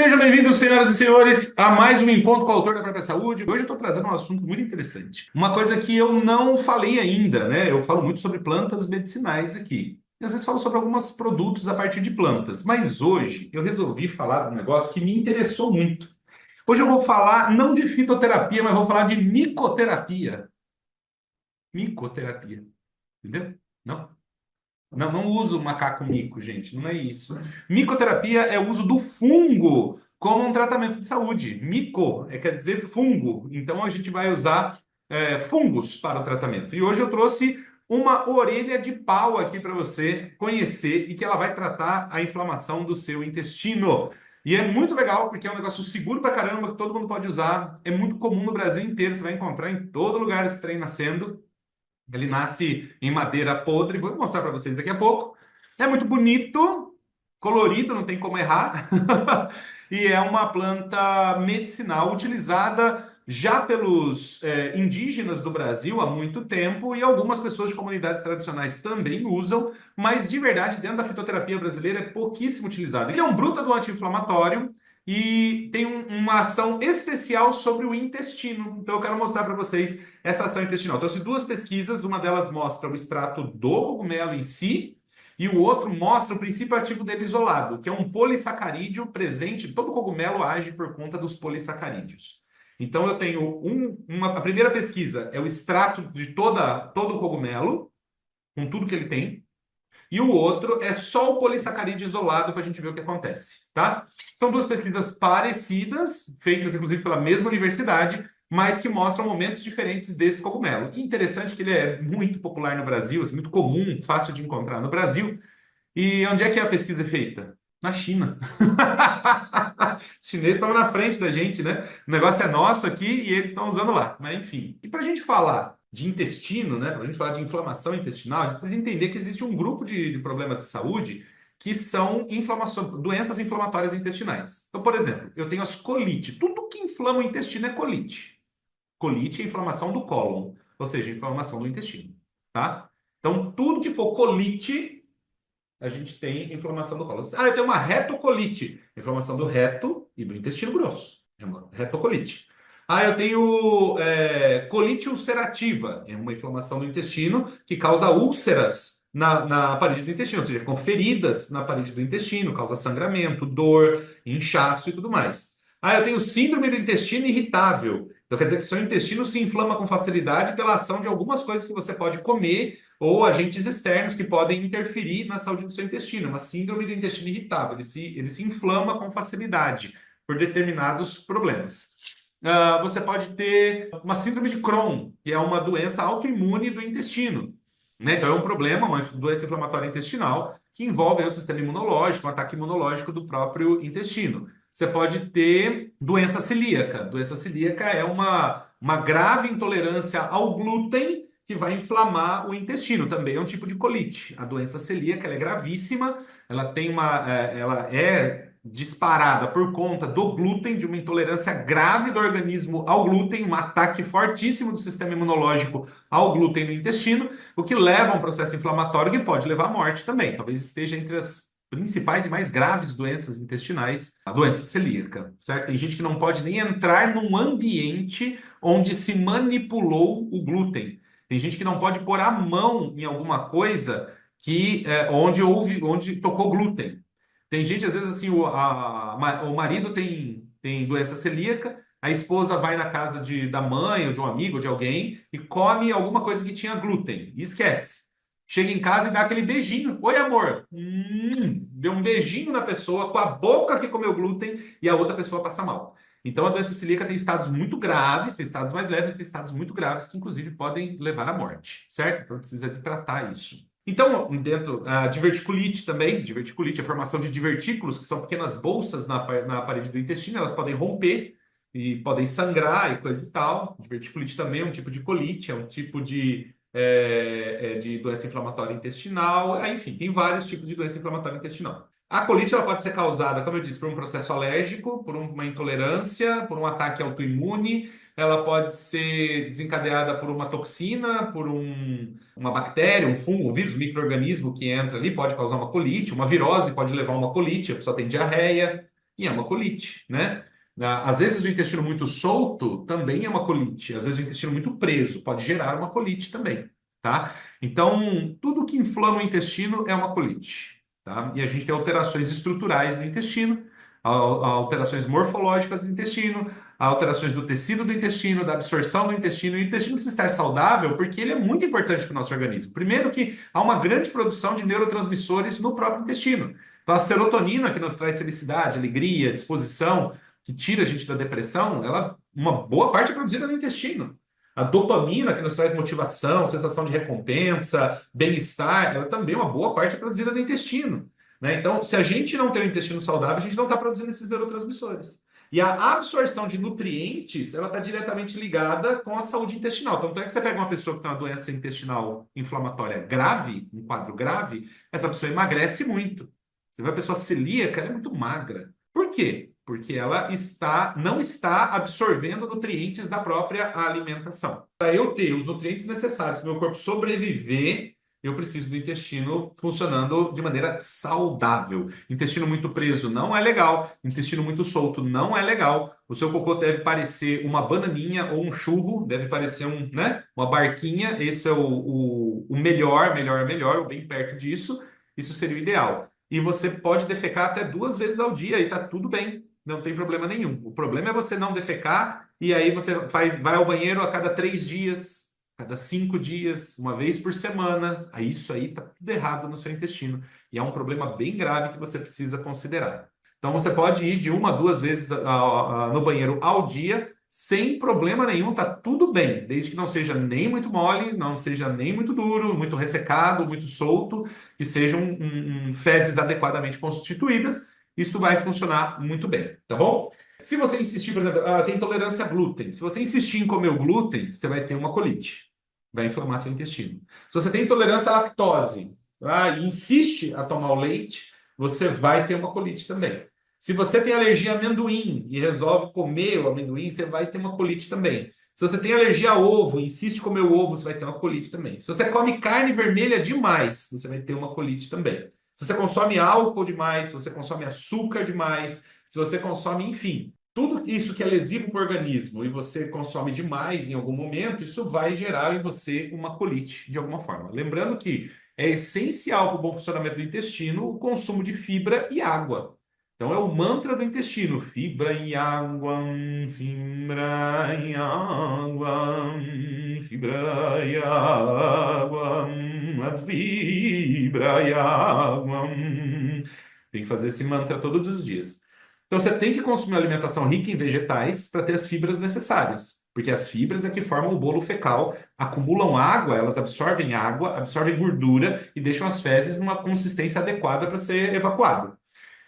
Sejam bem-vindos, senhoras e senhores, a mais um encontro com o autor da própria saúde. Hoje eu estou trazendo um assunto muito interessante. Uma coisa que eu não falei ainda, né? Eu falo muito sobre plantas medicinais aqui. E às vezes falo sobre alguns produtos a partir de plantas. Mas hoje eu resolvi falar de um negócio que me interessou muito. Hoje eu vou falar não de fitoterapia, mas vou falar de micoterapia. Micoterapia. Entendeu? Não? Não uso macaco mico, gente, não é isso. Micoterapia é o uso do fungo como um tratamento de saúde. Mico quer dizer fungo, então a gente vai usar fungos para o tratamento. E hoje eu trouxe uma orelha de pau aqui para você conhecer e que ela vai tratar a inflamação do seu intestino. E é muito legal porque é um negócio seguro pra caramba que todo mundo pode usar. É muito comum no Brasil inteiro, você vai encontrar em todo lugar esse trem nascendo. Ele nasce em madeira podre, vou mostrar para vocês daqui a pouco. É muito bonito, colorido, não tem como errar. E é uma planta medicinal utilizada já pelos indígenas do Brasil há muito tempo e algumas pessoas de comunidades tradicionais também usam, mas de verdade, dentro da fitoterapia brasileira é pouquíssimo utilizado. Ele é um bruta do anti-inflamatório e tem uma ação especial sobre o intestino. Então eu quero mostrar para vocês essa ação intestinal. Trouxe duas pesquisas, uma delas mostra o extrato do cogumelo em si, e o outro mostra o princípio ativo dele isolado, que é um polissacarídeo presente. Todo cogumelo age por conta dos polissacarídeos. Então eu tenho a primeira pesquisa é o extrato de todo o cogumelo, com tudo que ele tem. E o outro é só o polissacarídeo isolado para a gente ver o que acontece, tá? São duas pesquisas parecidas, feitas inclusive pela mesma universidade, mas que mostram momentos diferentes desse cogumelo. E interessante que ele é muito popular no Brasil, assim, muito comum, fácil de encontrar no Brasil. E onde é que a pesquisa é feita? Na China. Os chineses estão na frente da gente, né? O negócio é nosso aqui e eles estão usando lá. Mas enfim. E para a gente falar de intestino, né? Para a gente falar de inflamação intestinal, a gente precisa entender que existe um grupo de problemas de saúde que são doenças inflamatórias intestinais. Então, por exemplo, eu tenho as colite. Tudo que inflama o intestino é colite. Colite é inflamação do cólon, ou seja, inflamação do intestino, tá? Então, tudo que for colite a gente tem inflamação do colo. Ah, eu tenho uma retocolite, inflamação do reto e do intestino grosso. É uma retocolite. Ah, eu tenho colite ulcerativa, é uma inflamação do intestino que causa úlceras na parede do intestino, ou seja, ficam feridas na parede do intestino, causa sangramento, dor, inchaço e tudo mais. Ah, eu tenho síndrome do intestino irritável. Então quer dizer que seu intestino se inflama com facilidade pela ação de algumas coisas que você pode comer ou agentes externos que podem interferir na saúde do seu intestino, uma síndrome do intestino irritável. Ele se inflama com facilidade por determinados problemas. Você pode ter uma síndrome de Crohn, que é uma doença autoimune do intestino. Né? Então, é um problema, uma doença inflamatória intestinal, que envolve o sistema imunológico, um ataque imunológico do próprio intestino. Você pode ter doença celíaca. Doença celíaca é uma grave intolerância ao glúten que vai inflamar o intestino. Também é um tipo de colite. A doença celíaca ela é gravíssima, ela é disparada por conta do glúten, de uma intolerância grave do organismo ao glúten, um ataque fortíssimo do sistema imunológico ao glúten no intestino, o que leva a um processo inflamatório que pode levar à morte também. Talvez esteja entre as principais e mais graves doenças intestinais, a doença celíaca, certo? Tem gente que não pode nem entrar num ambiente onde se manipulou o glúten. Tem gente que não pode pôr a mão em alguma coisa onde tocou glúten. Tem gente, às vezes, assim, o marido tem doença celíaca, a esposa vai na casa da mãe, ou de um amigo, ou de alguém, e come alguma coisa que tinha glúten, e esquece. Chega em casa e dá aquele beijinho. Oi, amor. Deu um beijinho na pessoa com a boca que comeu glúten e a outra pessoa passa mal. Então, a doença celíaca tem estados muito graves, tem estados mais leves, tem estados muito graves que, inclusive, podem levar à morte, certo? Então, precisa de tratar isso. Então, diverticulite também, diverticulite, a formação de divertículos, que são pequenas bolsas na parede do intestino, elas podem romper e podem sangrar e coisa e tal. Diverticulite também é um tipo de colite, é um tipo de doença inflamatória intestinal. Enfim, tem vários tipos de doença inflamatória intestinal. A colite ela pode ser causada, como eu disse, por um processo alérgico, por uma intolerância, por um ataque autoimune. Ela pode ser desencadeada por uma toxina, por uma bactéria, um fungo, um vírus, um micro-organismo que entra ali, pode causar uma colite. Uma virose pode levar a uma colite, a pessoa tem diarreia. e é uma colite, né? Às vezes o intestino muito solto também é uma colite, às vezes o intestino muito preso pode gerar uma colite também, tá? Então, tudo que inflama o intestino é uma colite, tá? E a gente tem alterações estruturais no intestino, alterações morfológicas do intestino, alterações do tecido do intestino, da absorção do intestino. E o intestino precisa estar saudável porque ele é muito importante para o nosso organismo. Primeiro que há uma grande produção de neurotransmissores no próprio intestino. Então, a serotonina que nos traz felicidade, alegria, disposição, que tira a gente da depressão, ela, uma boa parte é produzida no intestino. A dopamina que nos traz motivação, sensação de recompensa, bem-estar, ela também, uma boa parte é produzida no intestino. Né? Então, se a gente não tem um intestino saudável, a gente não está produzindo esses neurotransmissores. E a absorção de nutrientes, ela está diretamente ligada com a saúde intestinal. Tanto é que você pega uma pessoa que tem uma doença intestinal inflamatória grave, um quadro grave, essa pessoa emagrece muito. Você vê a pessoa celíaca, ela é muito magra. Por quê? Porque ela não está absorvendo nutrientes da própria alimentação. Para eu ter os nutrientes necessários para o meu corpo sobreviver, eu preciso do intestino funcionando de maneira saudável. Intestino muito preso não é legal, intestino muito solto não é legal. O seu cocô deve parecer uma bananinha ou um churro, deve parecer né, uma barquinha. Esse é o melhor, melhor, melhor, ou bem perto disso. Isso seria o ideal. E você pode defecar até 2 vezes ao dia e tá tudo bem, não tem problema nenhum. O problema é você não defecar e aí você vai ao banheiro a cada 3 dias, cada 5 dias, uma vez por semana. Aí isso aí tá tudo errado no seu intestino e é um problema bem grave que você precisa considerar. Então você pode ir de 1 a 2 vezes no banheiro ao dia sem problema nenhum, tá tudo bem, desde que não seja nem muito mole, não seja nem muito duro, muito ressecado, muito solto, que sejam fezes adequadamente constituídas, isso vai funcionar muito bem, tá bom? Se você insistir, por exemplo, tem intolerância a glúten. Se você insistir em comer o glúten, você vai ter uma colite, vai inflamar seu intestino. Se você tem intolerância à lactose, e insiste a tomar o leite, você vai ter uma colite também. Se você tem alergia a amendoim e resolve comer o amendoim, você vai ter uma colite também. Se você tem alergia a ovo, insiste em comer o ovo, você vai ter uma colite também. Se você come carne vermelha demais, você vai ter uma colite também. Se você consome álcool demais, se você consome açúcar demais, se você consome, enfim, tudo isso que é lesivo para o organismo e você consome demais em algum momento, isso vai gerar em você uma colite de alguma forma. Lembrando que é essencial para o bom funcionamento do intestino o consumo de fibra e água. Então é o mantra do intestino: fibra e água, fibra e água, fibra e água, fibra e água. Tem que fazer esse mantra todos os dias. Então você tem que consumir uma alimentação rica em vegetais para ter as fibras necessárias, porque as fibras é que formam o bolo fecal, acumulam água, absorvem gordura e deixam as fezes numa consistência adequada para ser evacuado.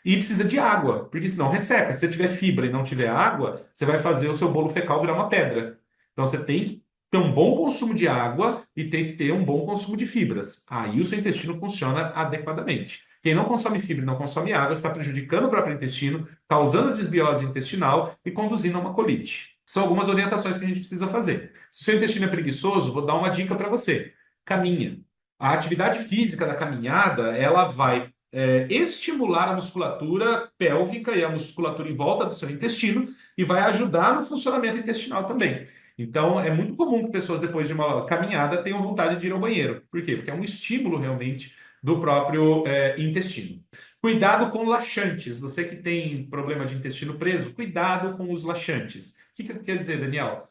E precisa de água, porque senão resseca. Se você tiver fibra e não tiver água, você vai fazer o seu bolo fecal virar uma pedra. Então você tem que ter um bom consumo de água e tem que ter um bom consumo de fibras. Aí o seu intestino funciona adequadamente. Quem não consome fibra e não consome água está prejudicando o próprio intestino, causando desbiose intestinal e conduzindo a uma colite. São algumas orientações que a gente precisa fazer. Se o seu intestino é preguiçoso, vou dar uma dica para você. Caminha. A atividade física da caminhada, ela vai estimular a musculatura pélvica e a musculatura em volta do seu intestino e vai ajudar no funcionamento intestinal também. Então, é muito comum que pessoas, depois de uma caminhada, tenham vontade de ir ao banheiro. Por quê? Porque é um estímulo realmente do próprio intestino. Cuidado com laxantes. Você que tem problema de intestino preso, cuidado com os laxantes. O que quer dizer, Daniel?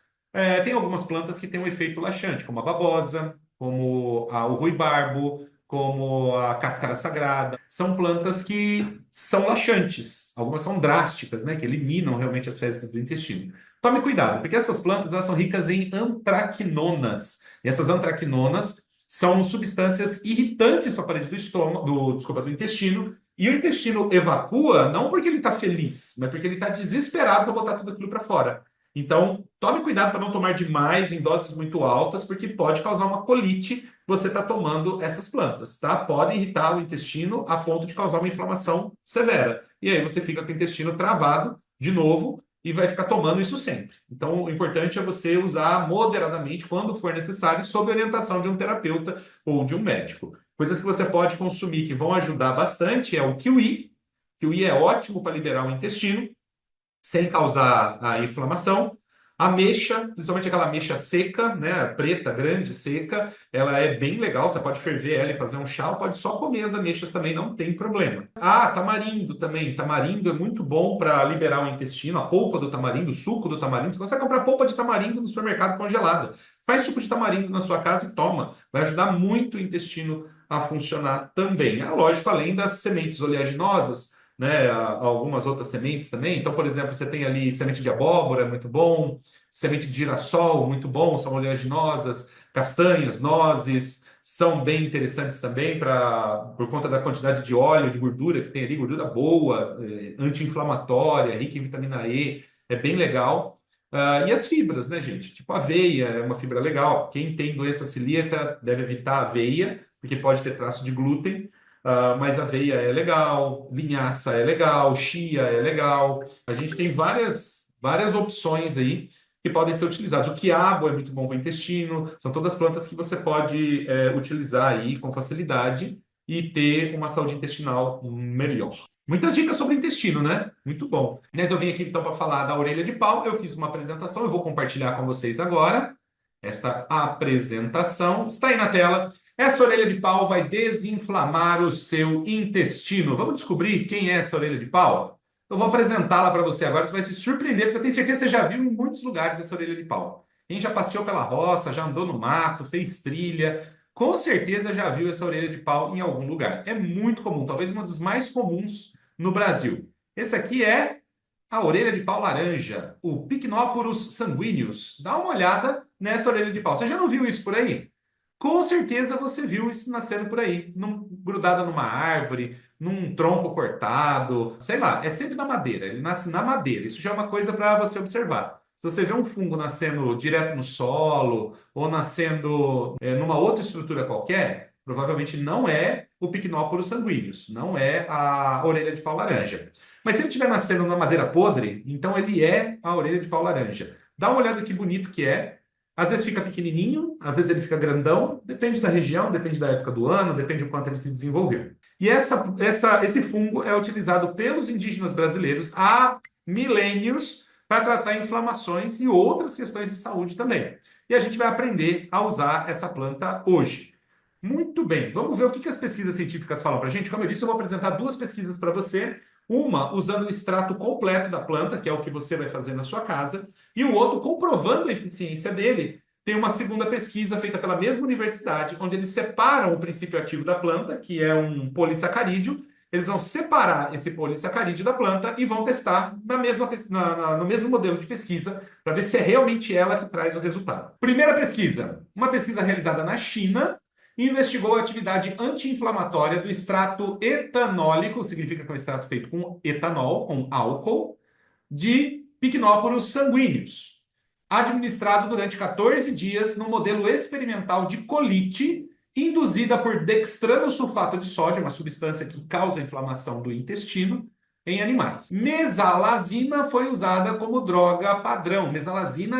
Tem algumas plantas que têm um efeito laxante, como a babosa, como o ruibarbo, como a cáscara sagrada. São plantas que são laxantes, algumas são drásticas, né, que eliminam realmente as fezes do intestino. Tome cuidado, porque essas plantas elas são ricas em antraquinonas. E essas antraquinonas são substâncias irritantes para a parede do estômago, desculpa, do intestino. E o intestino evacua não porque ele está feliz, mas porque ele está desesperado para botar tudo aquilo para fora. Então, tome cuidado para não tomar demais em doses muito altas, porque pode causar uma colite você está tomando essas plantas, tá? Podem irritar o intestino a ponto de causar uma inflamação severa. E aí você fica com o intestino travado de novo e vai ficar tomando isso sempre. Então, o importante é você usar moderadamente quando for necessário, sob orientação de um terapeuta ou de um médico. Coisas que você pode consumir que vão ajudar bastante é o kiwi, que o I é ótimo para liberar o intestino, sem causar a inflamação. A ameixa, principalmente aquela ameixa seca, né, preta, grande, seca, ela é bem legal. Você pode ferver ela e fazer um chá, ou pode só comer as ameixas também, não tem problema. Ah, tamarindo também. Tamarindo é muito bom para liberar o intestino. A polpa do tamarindo, o suco do tamarindo. Você consegue comprar polpa de tamarindo no supermercado congelada. Faz suco de tamarindo na sua casa e toma. Vai ajudar muito o intestino a funcionar também. É lógico, além das sementes oleaginosas, né, algumas outras sementes também. Então, por exemplo, você tem ali semente de abóbora, é muito bom, semente de girassol, muito bom, são oleaginosas, castanhas, nozes, são bem interessantes também por conta da quantidade de óleo, de gordura que tem ali, gordura boa, anti-inflamatória, rica em vitamina E, é bem legal. E as fibras, né, gente? Tipo aveia é uma fibra legal. Quem tem doença celíaca deve evitar aveia, porque pode ter traço de glúten. Mas aveia é legal, linhaça é legal, chia é legal. A gente tem várias opções aí que podem ser utilizadas. O quiabo é muito bom para o intestino. São todas plantas que você pode utilizar aí com facilidade e ter uma saúde intestinal melhor. Muitas dicas sobre intestino, né? Muito bom. Mas eu vim aqui então para falar da orelha de pau. Eu fiz uma apresentação, eu vou compartilhar com vocês agora. Esta apresentação está aí na tela. Essa orelha de pau vai desinflamar o seu intestino. Vamos descobrir quem é essa orelha de pau? Eu vou apresentá-la para você agora. Você vai se surpreender, porque eu tenho certeza que você já viu em muitos lugares essa orelha de pau. Quem já passeou pela roça, já andou no mato, fez trilha, com certeza já viu essa orelha de pau em algum lugar. É muito comum, talvez uma dos mais comuns no Brasil. Esse aqui é a orelha de pau laranja, o Pycnoporus sanguineus. Dá uma olhada nessa orelha de pau. Você já não viu isso por aí? Com certeza você viu isso nascendo por aí, grudada numa árvore, num tronco cortado, sei lá, é sempre na madeira, ele nasce na madeira. Isso já é uma coisa para você observar. Se você vê um fungo nascendo direto no solo ou nascendo numa outra estrutura qualquer, provavelmente não é o Pycnoporus sanguineus, não é a orelha de pau laranja. Mas se ele estiver nascendo na madeira podre, então ele é a orelha de pau laranja. Dá uma olhada que bonito que é. Às vezes fica pequenininho, às vezes ele fica grandão, depende da região, depende da época do ano, depende do quanto ele se desenvolveu. E esse fungo é utilizado pelos indígenas brasileiros há milênios para tratar inflamações e outras questões de saúde também. E a gente vai aprender a usar essa planta hoje. Muito bem, vamos ver o que as pesquisas científicas falam para a gente. Como eu disse, eu vou apresentar duas pesquisas para você. Uma usando o extrato completo da planta, que é o que você vai fazer na sua casa, e o outro comprovando a eficiência dele. Tem uma segunda pesquisa feita pela mesma universidade, onde eles separam o princípio ativo da planta, que é um polissacarídeo. Eles vão separar esse polissacarídeo da planta e vão testar no mesmo modelo de pesquisa para ver se é realmente ela que traz o resultado. Primeira pesquisa, uma pesquisa realizada na China, investigou a atividade anti-inflamatória do extrato etanólico, significa que é um extrato feito com etanol, com álcool, de Pycnoporus sanguíneos, administrado durante 14 dias no modelo experimental de colite induzida por dextrano sulfato de sódio, uma substância que causa inflamação do intestino, em animais. Mesalazina foi usada como droga padrão. Mesasalazina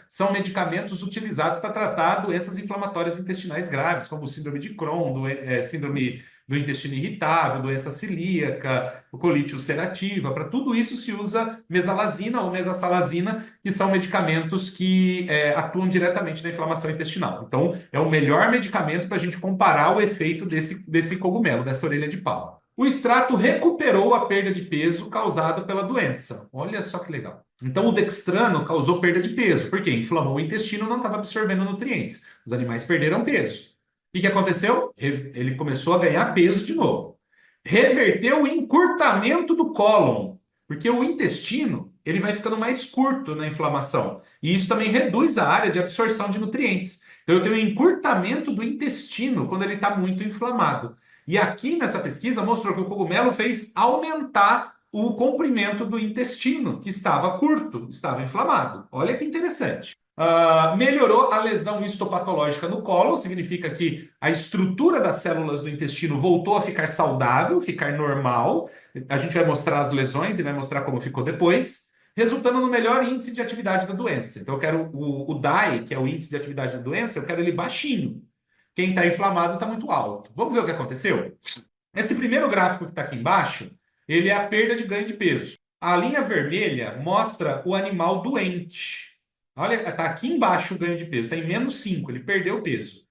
são medicamentos utilizados para tratar doenças inflamatórias intestinais graves, como síndrome de Crohn, síndrome do intestino irritável, doença celíaca, colite ulcerativa. Para tudo isso se usa mesalazina ou mesasalazina, que são medicamentos que atuam diretamente na inflamação intestinal. Então, é o melhor medicamento para a gente comparar o efeito desse cogumelo, dessa orelha de pau. O extrato recuperou a perda de peso causada pela doença. Olha só que legal. Então, o dextrano causou perda de peso, porque inflamou o intestino, não estava absorvendo nutrientes. Os animais perderam peso. O que aconteceu? Ele começou a ganhar peso de novo. Reverteu o encurtamento do cólon, porque o intestino ele vai ficando mais curto na inflamação. E isso também reduz a área de absorção de nutrientes. Então, eu tenho um encurtamento do intestino quando ele está muito inflamado. E aqui nessa pesquisa mostrou que o cogumelo fez aumentar o comprimento do intestino, que estava curto, estava inflamado. Olha que interessante. Melhorou a lesão histopatológica no colo, significa que a estrutura das células do intestino voltou a ficar saudável, ficar normal. A gente vai mostrar as lesões e vai mostrar como ficou depois, resultando no melhor índice de atividade da doença. Então, eu quero o DAI, que é o índice de atividade da doença, eu quero ele baixinho. Quem está inflamado está muito alto. Vamos ver o que aconteceu? Esse primeiro gráfico que está aqui embaixo, ele é a perda de ganho de peso. A linha vermelha mostra o animal doente. Olha, está aqui embaixo o ganho de peso, está em -5, ele perdeu peso.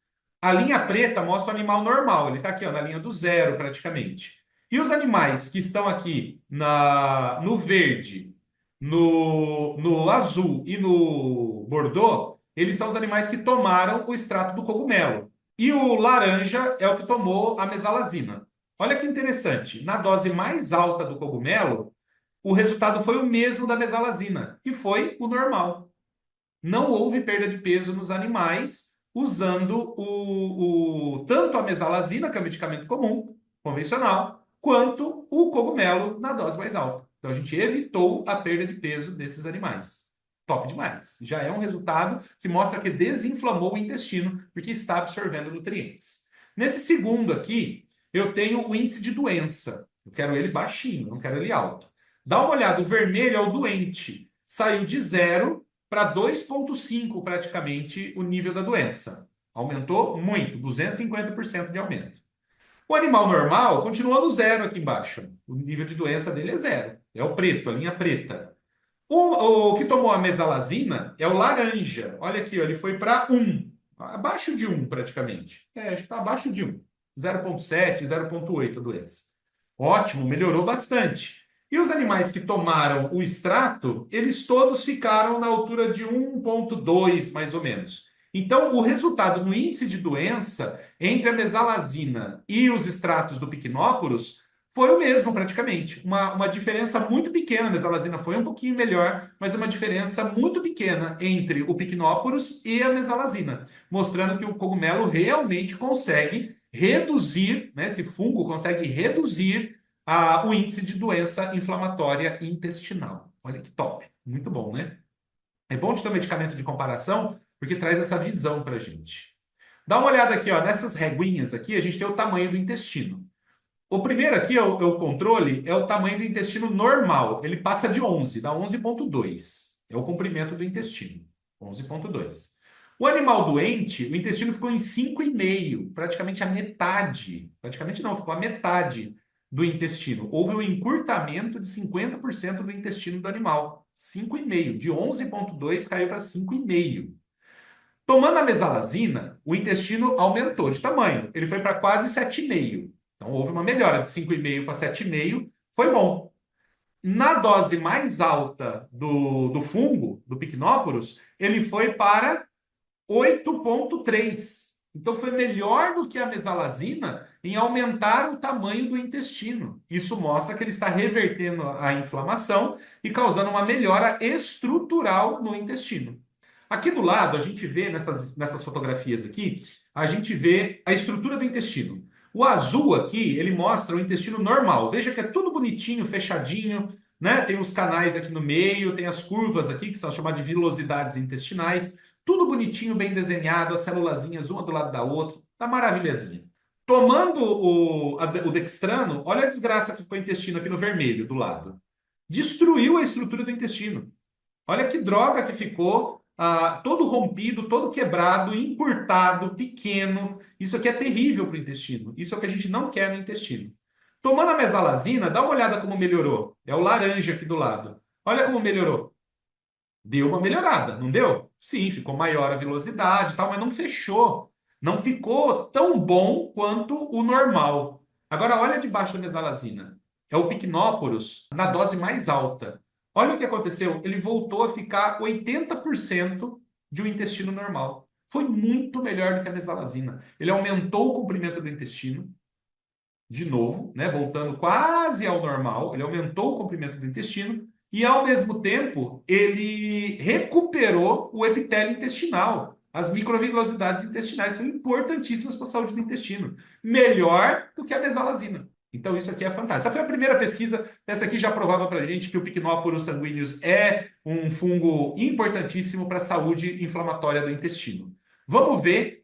A linha preta mostra o animal normal, ele está aqui ó, na linha do zero praticamente. E os animais que estão aqui no verde, no azul e no bordô, eles são os animais que tomaram o extrato do cogumelo. E o laranja é o que tomou a mesalazina. Olha que interessante, na dose mais alta do cogumelo, o resultado foi o mesmo da mesalazina, que foi o normal. Não houve perda de peso nos animais usando tanto a mesalazina, que é um medicamento comum, convencional, quanto o cogumelo na dose mais alta. Então a gente evitou a perda de peso desses animais. Top demais. Já é um resultado que mostra que desinflamou o intestino, porque está absorvendo nutrientes. Nesse segundo aqui, eu tenho o índice de doença. Eu quero ele baixinho, não quero ele alto. Dá uma olhada, o vermelho é o doente. Saiu de 0 para 2,5 praticamente o nível da doença. Aumentou muito, 250% de aumento. O animal normal continua no zero aqui embaixo. O nível de doença dele é zero. É o preto, a linha preta. O que tomou a mesalazina é o laranja. Olha aqui, ó, ele foi para 1. Abaixo de 1 praticamente. Acho que está abaixo de 1. 0,7, 0,8 a doença. Ótimo, melhorou bastante. E os animais que tomaram o extrato, eles todos ficaram na altura de 1,2, mais ou menos. Então, o resultado no índice de doença entre a mesalazina e os extratos do Pycnoporus foi o mesmo, praticamente. Uma diferença muito pequena. A mesalazina foi um pouquinho melhor, mas uma diferença muito pequena entre o Pycnoporus e a mesalazina, mostrando que o cogumelo realmente consegue reduzir, né, esse fungo consegue reduzir o índice de doença inflamatória intestinal. Olha que top. Muito bom, né? É bom de ter um medicamento de comparação, porque traz essa visão para a gente. Dá uma olhada aqui, ó, nessas reguinhas aqui, a gente tem o tamanho do intestino. O primeiro aqui, o controle, é o tamanho do intestino normal. Ele passa de 11, dá 11,2. É o comprimento do intestino. 11,2. O animal doente, o intestino ficou em 5,5, praticamente a metade. Praticamente não, ficou a metade do intestino. Houve um encurtamento de 50% do intestino do animal. 5,5. De 11,2 caiu para 5,5. Tomando a mesalazina, o intestino aumentou de tamanho. Ele foi para quase 7,5. Então, houve uma melhora de 5,5 para 7,5. Foi bom. Na dose mais alta do fungo, do Pycnoporus, ele foi para 8,3. Então, foi melhor do que a mesalazina em aumentar o tamanho do intestino. Isso mostra que ele está revertendo a inflamação e causando uma melhora estrutural no intestino. Aqui do lado, a gente vê nessas fotografias aqui, a gente vê a estrutura do intestino. O azul aqui, ele mostra o intestino normal. Veja que é tudo bonitinho, fechadinho, né? Tem os canais aqui no meio, tem as curvas aqui, que são chamadas de vilosidades intestinais. Tudo bonitinho, bem desenhado, as célulazinhas uma do lado da outra. Tá maravilhazinha. Tomando o dextrano, olha a desgraça que ficou o intestino aqui no vermelho, do lado. Destruiu a estrutura do intestino. Olha que droga que ficou, todo rompido, todo quebrado, encurtado, pequeno. Isso aqui é terrível para o intestino. Isso é o que a gente não quer no intestino. Tomando a mesalazina, dá uma olhada como melhorou. É o laranja aqui do lado. Olha como melhorou. Deu uma melhorada, não deu? Sim, ficou maior a velocidade e tal, mas não fechou. Não ficou tão bom quanto o normal. Agora, olha debaixo da mesalazina. É o Pycnoporus na dose mais alta. Olha o que aconteceu. Ele voltou a ficar 80% de um intestino normal. Foi muito melhor do que a mesalazina. Ele aumentou o comprimento do intestino, de novo, né, voltando quase ao normal, ele aumentou o comprimento do intestino e, ao mesmo tempo, ele recuperou o epitélio intestinal. As microvilosidades intestinais são importantíssimas para a saúde do intestino. Melhor do que a mesalazina. Então, isso aqui é fantástico. Essa foi a primeira pesquisa. Essa aqui já provava para a gente que o Pycnoporus sanguíneos é um fungo importantíssimo para a saúde inflamatória do intestino. Vamos ver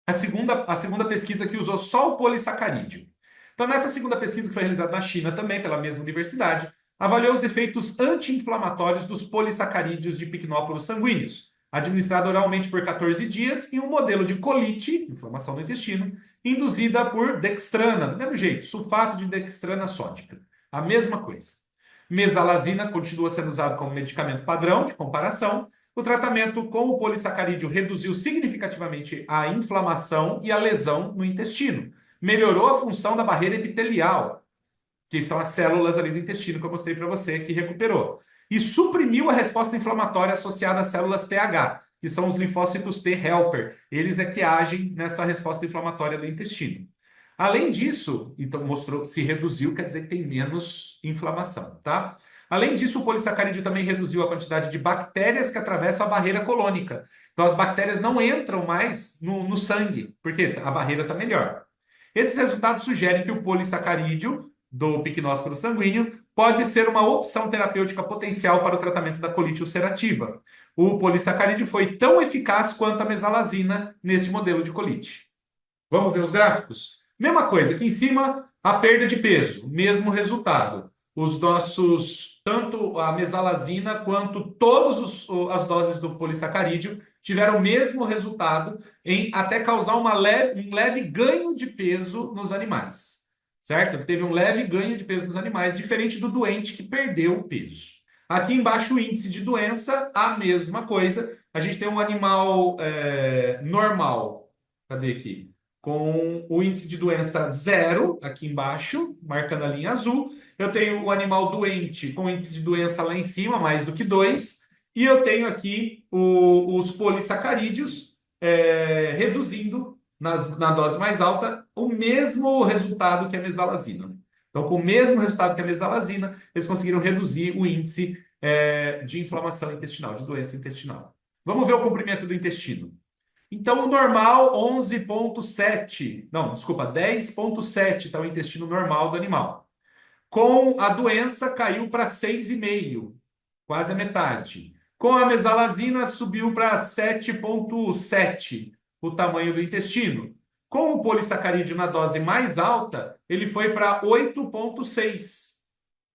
a segunda pesquisa que usou só o polissacarídeo. Então, nessa segunda pesquisa, que foi realizada na China também, pela mesma universidade, avaliou os efeitos anti-inflamatórios dos polissacarídeos de Pycnoporus sanguíneos. administrada oralmente por 14 dias, e um modelo de colite, inflamação do intestino, induzida por dextrana, do mesmo jeito, sulfato de dextrana sódica. A mesma coisa. Mesalazina continua sendo usado como medicamento padrão de comparação. O tratamento com o polissacarídeo reduziu significativamente a inflamação e a lesão no intestino. Melhorou a função da barreira epitelial, que são as células ali do intestino que eu mostrei para você, que recuperou. E suprimiu a resposta inflamatória associada às células TH, que são os linfócitos T helper. Eles é que agem nessa resposta inflamatória do intestino. Além disso, então mostrou, se reduziu, quer dizer que tem menos inflamação, tá? Além disso, o polissacarídeo também reduziu a quantidade de bactérias que atravessam a barreira colônica. Então, as bactérias não entram mais no sangue, porque a barreira está melhor. Esses resultados sugerem que o polissacarídeo do picnósporo sanguíneo pode ser uma opção terapêutica potencial para o tratamento da colite ulcerativa. O polissacarídeo foi tão eficaz quanto a mesalazina nesse modelo de colite. Vamos ver os gráficos? Mesma coisa, aqui em cima, a perda de peso, mesmo resultado. Os nossos, tanto a mesalazina quanto todas as doses do polissacarídeo tiveram o mesmo resultado em até causar um leve ganho de peso nos animais. Certo? Ele teve um leve ganho de peso nos animais, diferente do doente que perdeu o peso. Aqui embaixo, o índice de doença, a mesma coisa. A gente tem um animal normal. Cadê aqui? Com o índice de doença 0, aqui embaixo, marcando a linha azul. Eu tenho o animal doente com índice de doença lá em cima, mais do que 2. E eu tenho aqui os polissacarídeos reduzindo na dose mais alta o mesmo resultado que a mesalazina. Então, com o mesmo resultado que a mesalazina, eles conseguiram reduzir o índice de inflamação intestinal, de doença intestinal. Vamos ver o comprimento do intestino. Então, o normal, 11,7. Não, desculpa, 10,7 está o intestino normal do animal. Com a doença, caiu para 6,5, quase a metade. Com a mesalazina, subiu para 7,7 o tamanho do intestino. Com o polissacarídeo na dose mais alta, ele foi para 8,6.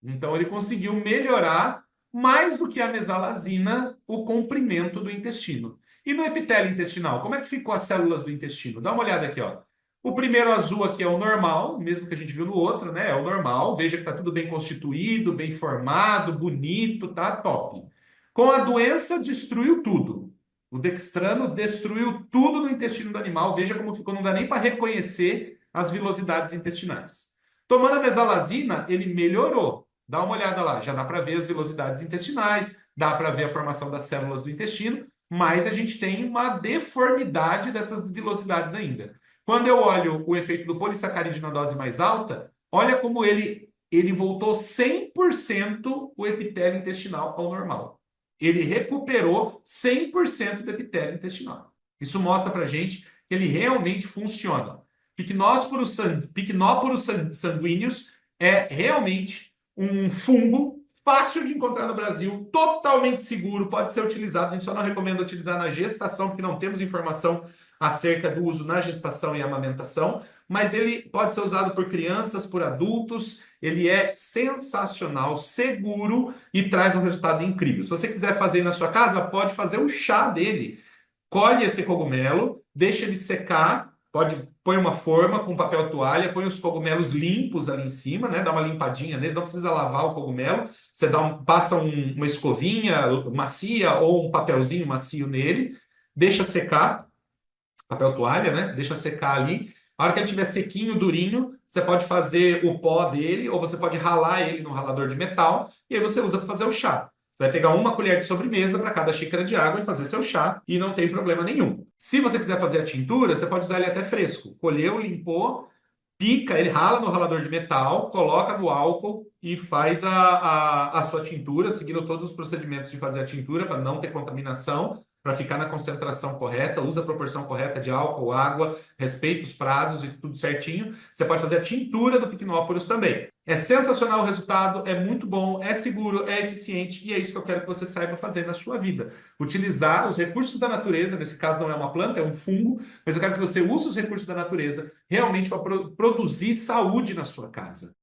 Então, ele conseguiu melhorar mais do que a mesalazina o comprimento do intestino. E no epitélio intestinal, como é que ficou as células do intestino? Dá uma olhada aqui, ó. O primeiro azul aqui é o normal, mesmo que a gente viu no outro, né? É o normal. Veja que está tudo bem constituído, bem formado, bonito, tá top. Com a doença, destruiu tudo. O dextrano destruiu tudo no intestino do animal. Veja como ficou, não dá nem para reconhecer as vilosidades intestinais. Tomando a mesalazina, ele melhorou. Dá uma olhada lá, já dá para ver as vilosidades intestinais, dá para ver a formação das células do intestino, mas a gente tem uma deformidade dessas vilosidades ainda. Quando eu olho o efeito do polissacarídeo na dose mais alta, olha como ele voltou 100% o epitélio intestinal ao normal. Ele recuperou 100% do epitélio intestinal. Isso mostra para a gente que ele realmente funciona. Picnóporos sanguíneos é realmente um fungo fácil de encontrar no Brasil, totalmente seguro, pode ser utilizado. A gente só não recomenda utilizar na gestação, porque não temos informação acerca do uso na gestação e amamentação, mas ele pode ser usado por crianças, por adultos. Ele é sensacional, seguro e traz um resultado incrível. Se você quiser fazer na sua casa, pode fazer o chá dele. Colhe esse cogumelo, deixa ele secar, põe uma forma com papel toalha, põe os cogumelos limpos ali em cima, né? Dá uma limpadinha neles, não precisa lavar o cogumelo. Você passa uma escovinha macia ou um papelzinho macio nele, deixa secar, papel toalha, né? Deixa secar ali. A hora que ele estiver sequinho, durinho, você pode fazer o pó dele ou você pode ralar ele no ralador de metal e aí você usa para fazer o chá. Você vai pegar uma colher de sobremesa para cada xícara de água e fazer seu chá e não tem problema nenhum. Se você quiser fazer a tintura, você pode usar ele até fresco. Colheu, limpou, pica, ele rala no ralador de metal, coloca no álcool e faz a sua tintura, seguindo todos os procedimentos de fazer a tintura para não ter contaminação, para ficar na concentração correta, usa a proporção correta de álcool, água, respeita os prazos e tudo certinho. Você pode fazer a tintura do Picnópolis também. É sensacional o resultado, é muito bom, é seguro, é eficiente e é isso que eu quero que você saiba fazer na sua vida. Utilizar os recursos da natureza, nesse caso não é uma planta, é um fungo, mas eu quero que você use os recursos da natureza realmente para produzir saúde na sua casa.